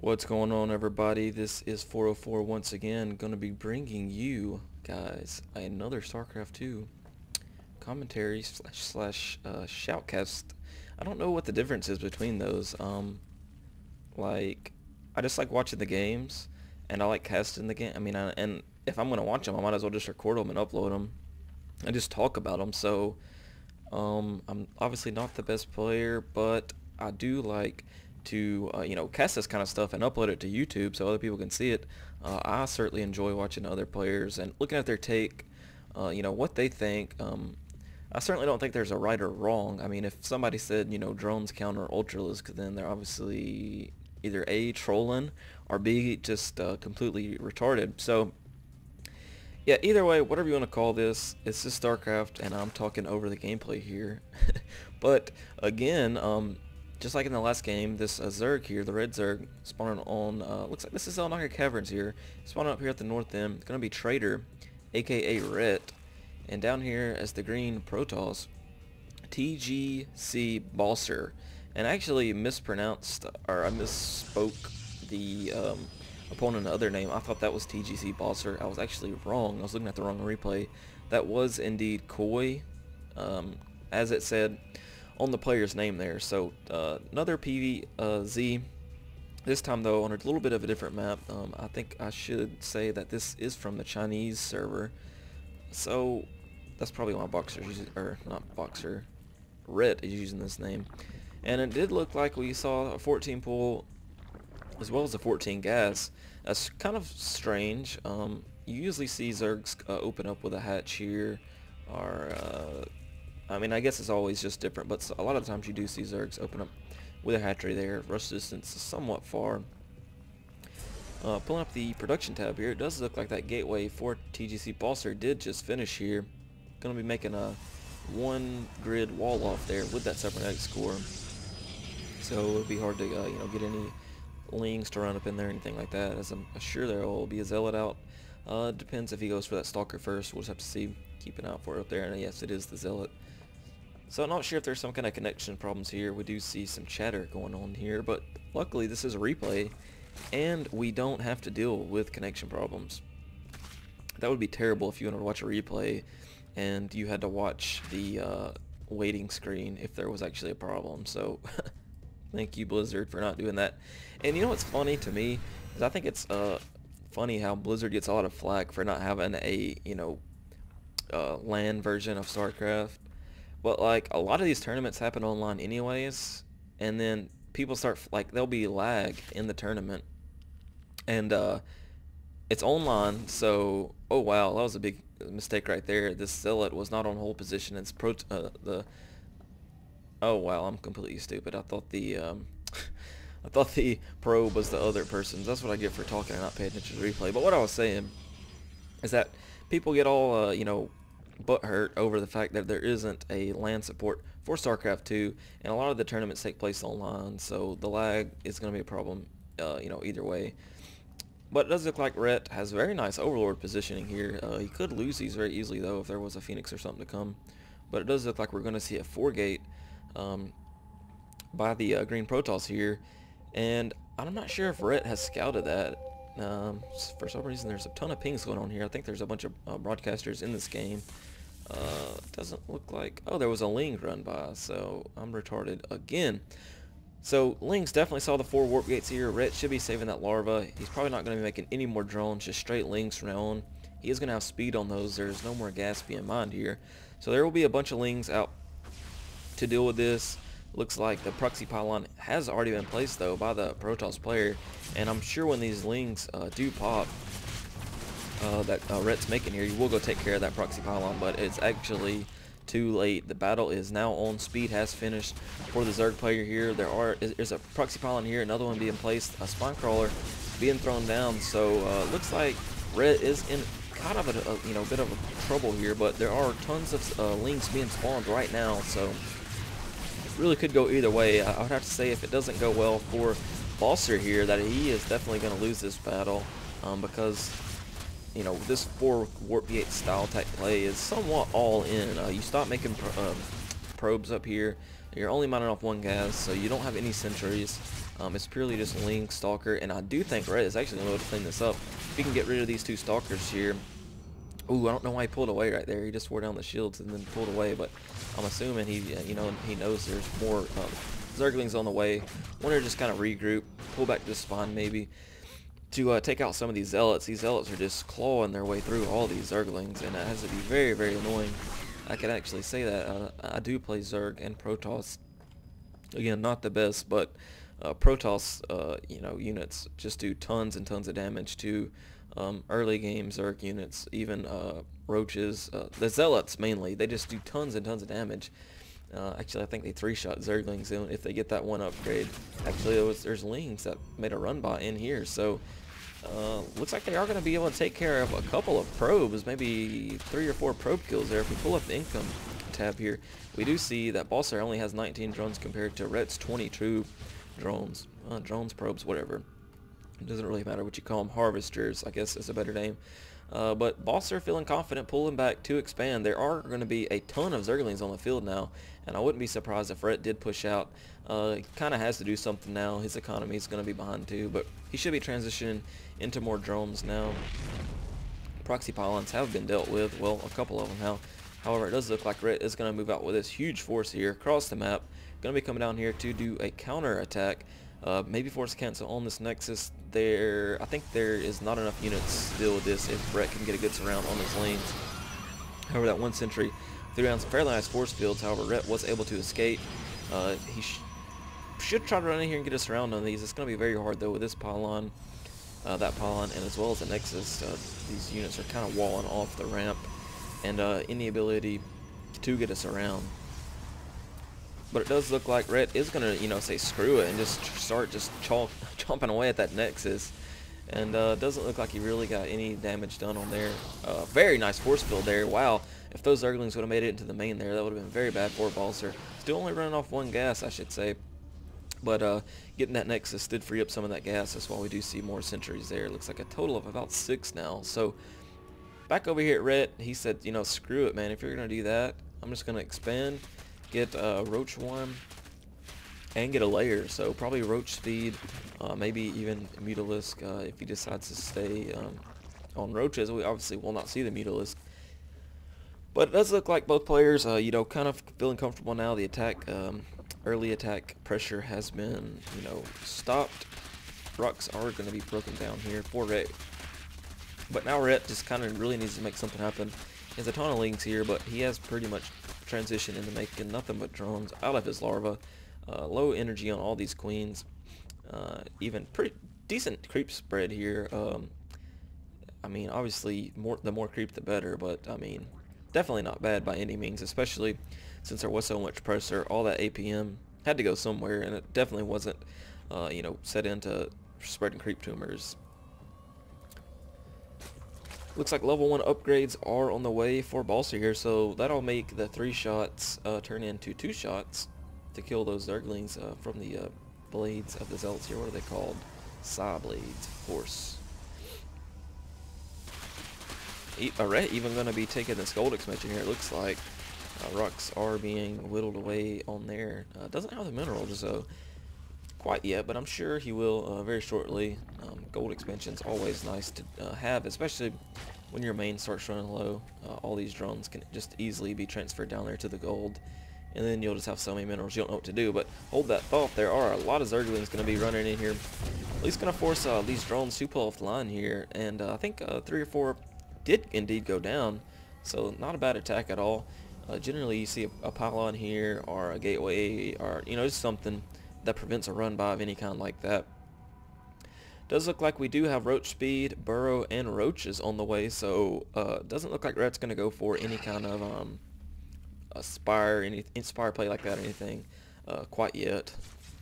What's going on, everybody? This is 404 once again, going to be bringing you guys another StarCraft 2 commentary slash shoutcast. I don't know what the difference is between those. Like, I just like watching the games, and I like casting the game. I mean, and if I'm going to watch them, I might as well just record them and upload them and just talk about them. So, I'm obviously not the best player, but I do like to cast this kind of stuff and upload it to YouTube so other people can see it. I certainly enjoy watching other players and looking at their take, what they think. I certainly don't think there's a right or wrong. I mean, if somebody said, drones counter Ultralisk, then they're obviously either A, trolling, or B, just completely retarded. So yeah, either way, whatever you want to call this, it's just StarCraft, and I'm talking over the gameplay here. But again, just like in the last game, this Zerg here, the red Zerg, spawning on, looks like this is Xel'Naga Caverns here, spawning up here at the north end. It's going to be Trader, aka Ret, and down here as the green Protoss, tGcBosseR. And I actually mispronounced, or I misspoke the opponent other name. I thought that was tGcBosseR. I was actually wrong. I was looking at the wrong replay. That was indeed Koi, as it said on the player's name there. So another PvZ, this time though on a little bit of a different map. I think I should say that this is from the Chinese server, so that's probably why Boxer's using, or not Boxer, Ret is using this name. And it did look like we saw a 14 pull as well as a 14 gas. That's kind of strange. You usually see Zergs open up with a hatch here, or I mean, I guess it's always just different, but a lot of times you do see Zergs open up with a hatchery there. Rush distance is somewhat far. Pulling up the production tab here, it does look like that gateway for tGcBosseR did just finish here. Going to be making a one grid wall off there with that cybernetic score. So it'll be hard to get any lings to run up in there or anything like that, as I'm sure there will be a zealot out. Depends if he goes for that stalker first. We'll just have to see. Keep an eye out for it up there, and yes, it is the zealot. So I'm not sure if there's some kind of connection problems here. We do see some chatter going on here, but luckily this is a replay, and we don't have to deal with connection problems. That would be terrible if you wanted to watch a replay and you had to watch the waiting screen if there was actually a problem. So thank you, Blizzard, for not doing that. And you know what's funny to me is I think it's funny how Blizzard gets a lot of flack for not having a LAN version of StarCraft. But like, a lot of these tournaments happen online anyways, and then people start, like, there'll be lag in the tournament, and it's online. So oh wow, that was a big mistake right there. This zealot was not on hold position. It's oh wow, I'm completely stupid. I thought the I thought the probe was the other person's. That's what I get for talking and not paying attention to the replay. But what I was saying is that people get all butthurt over the fact that there isn't a LAN support for StarCraft 2, and a lot of the tournaments take place online, so the lag is going to be a problem, either way. But it does look like Ret has very nice Overlord positioning here. He could lose these very easily though if there was a Phoenix or something to come. But it does look like we're going to see a 4-gate by the green Protoss here, and I'm not sure if Ret has scouted that. For some reason there's a ton of pings going on here. I think there's a bunch of broadcasters in this game. Doesn't look like... Oh, there was a Ling run by, so I'm retarded again. So Ling's definitely saw the 4 warp gates here. Ret should be saving that larva. He's probably not going to be making any more drones, just straight Lings from now on. He is going to have speed on those. There's no more gas being mined here. So there will be a bunch of Lings out to deal with this. Looks like the proxy pylon has already been placed though by the Protoss player, and I'm sure when these Lings do pop that Ret's making here, you will go take care of that proxy pylon, but it's actually too late. The battle is now on. Speed has finished for the Zerg player here. There's a proxy pylon here, another one being placed, a spine crawler being thrown down. So looks like Ret is in kind of a bit of a trouble here, but there are tons of Lings being spawned right now, so really could go either way. I would have to say if it doesn't go well for Bosser here, that he is definitely going to lose this battle, because this 4 warp gate style type play is somewhat all in. You stop making probes up here. You're only mining off 1 gas, so you don't have any sentries. It's purely just Ling, Stalker, and I do think Red is actually going to be able to clean this up. If he can get rid of these 2 Stalkers here. Ooh, I don't know why he pulled away right there. He just wore down the shields and then pulled away, but I'm assuming he, you know, he knows there's more Zerglings on the way. Want to just kind of regroup, pull back to the spawn maybe, to take out some of these Zealots. These Zealots are just clawing their way through all these Zerglings, and it has to be very, very annoying. I can actually say that. I do play Zerg and Protoss. Again, not the best, but Protoss, you know, units just do tons and tons of damage to early game Zerg units, even roaches. The Zealots mainly, they just do tons and tons of damage. Actually, I think they 3-shot Zerglings if they get that one upgrade. Actually, there's Lings that made a run by in here, so looks like they are going to be able to take care of a couple of probes, maybe 3 or 4 probe kills there. If we pull up the income tab here, we do see that BosseR only has 19 drones compared to Rhett's 22 drones. Drones, probes, whatever. It doesn't really matter what you call them. Harvesters, I guess is a better name. But BosseR feeling confident, pulling back to expand. There are going to be a ton of Zerglings on the field now, and I wouldn't be surprised if Rhett did push out. He kind of has to do something now. His economy is going to be behind too, but he should be transitioning into more drones now. Proxy pylons have been dealt with, well, a couple of them now. However, it does look like Rhett is going to move out with this huge force here across the map. Going to be coming down here to do a counter attack. Maybe force cancel on this Nexus. I think there is not enough units to deal with this if Rhett can get a good surround on his lanes. However, that 1 sentry threw down some fairly nice force fields. However, Rhett was able to escape. He should try to run in here and get a surround on these. It's going to be very hard though with this pylon, that pylon, and as well as the Nexus. These units are kind of walling off the ramp, and any ability to get us around. But it does look like Rhett is going to, you know, say screw it and just start chomping away at that Nexus. And doesn't look like he really got any damage done on there. Very nice force field there. Wow, if those Zerglings would have made it into the main there, that would have been very bad for BosseR. Still only running off 1 gas, I should say. But getting that Nexus did free up some of that gas. That's why we do see more sentries there. Looks like a total of about 6 now. So back over here at Rhett, he said, you know, screw it, man. If you're going to do that, I'm just going to expand. Get Roach Worm and get a layer, so probably Roach Speed, maybe even Mutalisk if he decides to stay on Roaches. We obviously will not see the Mutalisk, but it does look like both players, you know, kind of feeling comfortable now. The attack, early attack pressure has been, you know, stopped. Rocks are going to be broken down here for Rhett, but now Rhett just kind of really needs to make something happen. He has a ton of Lings here, but he has pretty much transitioned into making nothing but drones out of his larva. Low energy on all these queens. Even pretty decent creep spread here. I mean, obviously, the more creep the better, but I mean, definitely not bad by any means, especially since there was so much pressure. All that APM had to go somewhere, and it definitely wasn't, you know, set into spreading creep tumors. Looks like level 1 upgrades are on the way for BosseR here, so that'll make the 3 shots turn into 2 shots to kill those Zerglings from the blades of the Zealots here. What are they called? Saw blades, of course. Rhett even going to be taking this gold expansion here. It looks like rocks are being whittled away on there. Doesn't have the minerals though quite yet, but I'm sure he will very shortly. Gold expansion's always nice to have, especially when your main starts running low. All these drones can just easily be transferred down there to the gold, and then you'll just have so many minerals you don't know what to do. But hold that thought, there are a lot of Zerglings going to be running in here. At least going to force these drones to pull off the line here, and I think 3 or 4 did indeed go down, so not a bad attack at all. Generally you see a pylon here or a gateway, or you know, just something that prevents a run by of any kind like that. Does look like we do have Roach Speed, Burrow, and Roaches on the way, so doesn't look like Rhett's going to go for any kind of inspire play like that or anything quite yet.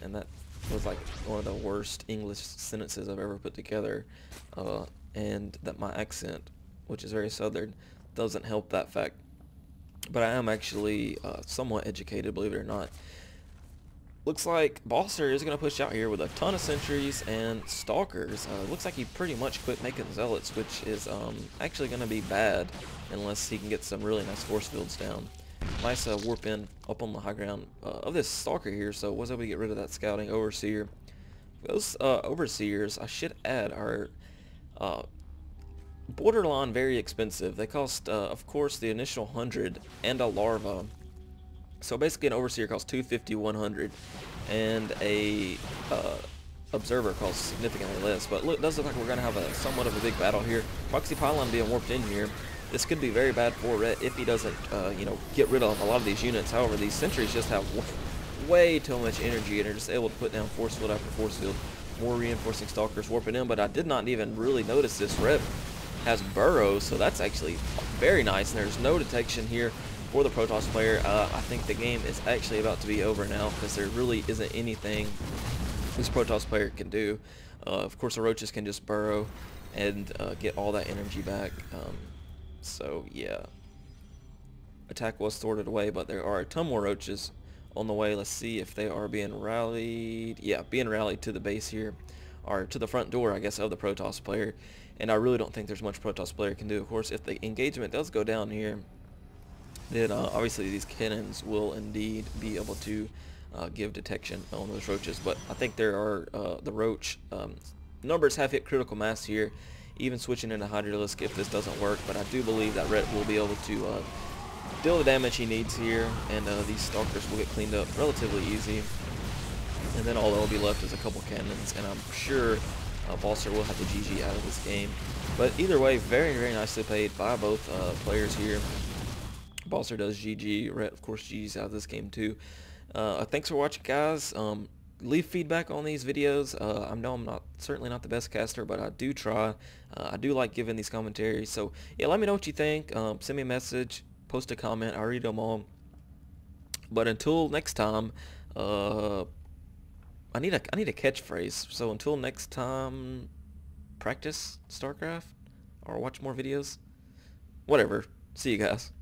And that was like one of the worst English sentences I've ever put together, and that my accent, which is very southern, doesn't help that fact. But I am actually somewhat educated, believe it or not. Looks like BosseR is going to push out here with a ton of sentries and stalkers. Looks like he pretty much quit making zealots, which is actually going to be bad unless he can get some really nice force fields down. Nice warp in up on the high ground of this stalker here, so was able to get rid of that scouting overseer. Those overseers, I should add, are uh, borderline very expensive. They cost, of course, the initial 100 and a larva. So basically an overseer costs 250, 100, and a observer costs significantly less. But look, it does look like we're going to have a somewhat of a big battle here. Proxy Pylon being warped in here. This could be very bad for Rhett if he doesn't, you know, get rid of a lot of these units. However, these sentries just have way too much energy and are just able to put down force field after force field. More reinforcing stalkers warping in, but I did not even really notice this. Rhett has burrows, so that's actually very nice. And there's no detection here for the Protoss player. I think the game is actually about to be over now because there really isn't anything this Protoss player can do. Of course, the roaches can just burrow and get all that energy back. So yeah, attack was thwarted away, but there are a ton more roaches on the way. Let's see if they are being rallied. Yeah, being rallied to the base here, or to the front door, I guess, of the Protoss player. And I really don't think there's much Protoss player can do. Of course, if the engagement does go down here, then obviously these cannons will indeed be able to give detection on those roaches. But I think there are the roach numbers have hit critical mass here, even switching into Hydralisk if this doesn't work. But I do believe that Rhett will be able to deal the damage he needs here, and these stalkers will get cleaned up relatively easy. And then all that will be left is a couple cannons, and I'm sure BosseR will have the GG out of this game. But either way, very, very nicely played by both players here. BosseR does GG, Rhett, of course, GG's out of this game too. Thanks for watching, guys. Leave feedback on these videos. I know I'm certainly not the best caster, but I do try. I do like giving these commentaries. So yeah, let me know what you think. Send me a message, post a comment. I read them all. But until next time, I need a catchphrase. So until next time, practice StarCraft or watch more videos. Whatever. See you guys.